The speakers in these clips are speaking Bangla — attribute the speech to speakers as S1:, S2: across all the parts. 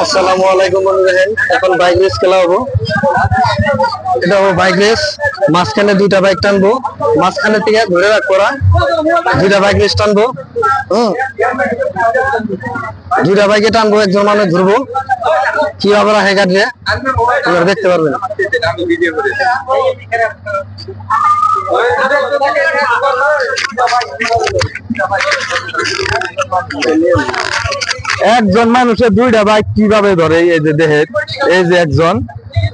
S1: আসসালামু আলাইকুম বন্ধুরা, এখন বাইক রেস খেলা হবো। এটা হবো বাইক রেস। মাঝখানে দুইটা বাইক টানবো, মাঝখানে থেকে ধরে রাখবো, দুইটা বাইক রেস টানবো। দুইটা বাইকে টানবো, একজন মানুষ ধরবো। কিভাবে রাখে কাটলে আপনারা দেখতে পারবেন। একজন মানুষের দুইটা বাইক কিভাবে ধরে, এই যে দেখেন, এই যে একজন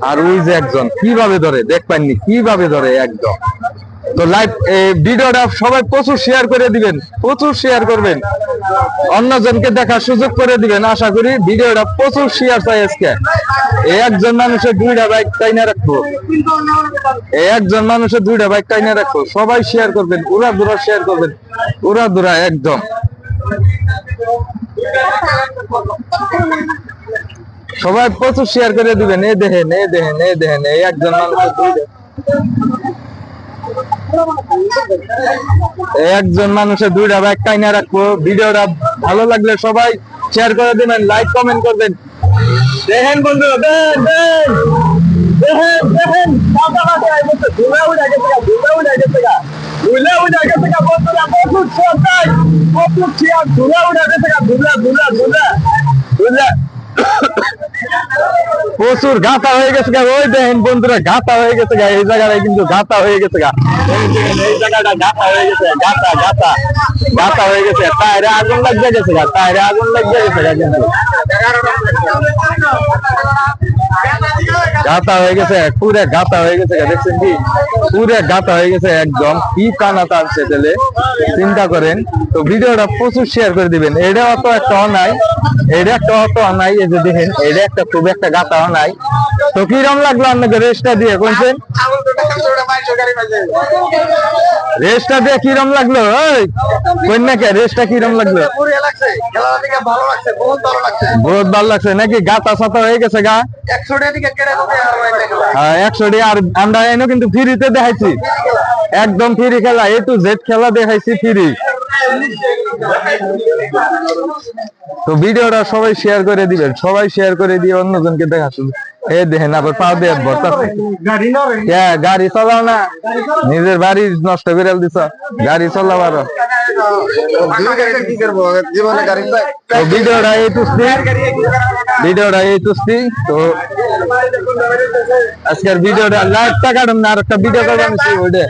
S1: আর ওই যে একজন কিভাবে ধরে দেখ পাননি, কিভাবে ধরে একদম। তো লাইভ ভিডিওটা সবাই প্রচুর শেয়ার করে দিবেন, প্রচুর শেয়ার করবেন, অন্যজনকে দেখার সুযোগ করে দিবেন। আশা করি ভিডিওটা প্রচুর শেয়ার চাই আজকে। এই একজন মানুষের দুইটা বাইক টাইনা রাখবো, এই একজন মানুষের দুইটা বাইক টাইনা রাখবো। সবাই শেয়ার করবেন, উড়া দুরা শেয়ার করবেন, উড়া দুরা একদম। সবাই প্রচুর শেয়ার করে দিবেন। এই দেখেন, এই দেখেন, এই দেখেন, এই একজন মানুষের একজন মানুষের দুইটা বাইক টাইনা রাখবো। ভিডিওটা ভালো লাগলে সবাই শেয়ার করে দিবেন, লাইক কমেন্ট করবেন। দেখেন বন্ধু, প্রচুর গাতা হয়ে গেছে। ওই দেখেন বন্ধুরা, গাতা হয়ে গেছে। এই জায়গাটায় কিন্তু গাতা হয়ে গেছে। এই জায়গাটা গাতা হয়ে গেছে, গাতা গাতা গাতা হয়ে গেছে। টায়ারে আগুন লাগিয়ে গেছে, টায়ারে আগুন লাগিয়ে গেছে। কিন্তু গাতা হয়ে গেছে, পুরে গাতা হয়ে গেছে। দেখছেন কি, পুরে গাতা হয়ে গেছে একদম। কি কানা টানছে তেলে, চিন্তা করেন। তো ভিডিওটা প্রচুর শেয়ার করে দিবেন। এটা অত একটা অন্যায়, এটা একটা অত অন্যায়। এই যে দেখেন, এটা একটা খুব একটা গাতা অন্যায়। তো কিরম লাগলো আপনাকে রেসটা দিয়ে কোনছেন? রেসটা দিয়ে কিরম লাগলো? ওই কন্যাকে রেসটা কিরম লাগলো? বহুত ভালো লাগছে নাকি? গাতা সাতা হয়ে গেছে গা 100 আর আমরা এনে কিন্তু ফ্রিতে দেখাইছি, একদম ফ্রি খেলা, এ টু জেড খেলা দেখাইছি ফ্রি। তো ভিডিওটা সবাই শেয়ার করে দিবেন, সবাই শেয়ার করে দিয়ে অন্যজনকে দেখা শুধু। এই দেখেন আবার পা দিয়ে ভরতা। গাড়ি চালাও না, নিজের বাড়ি নষ্ট করে দিছ, গাড়ি চালাও আরো। ভিডিওটা এই তুস্তি, ভিডিওটা এই তুস্তি। তো আজকের ভিডিওটা লাইভটা কাটুন না, আর একটা ভিডিও করবেন ওইটা।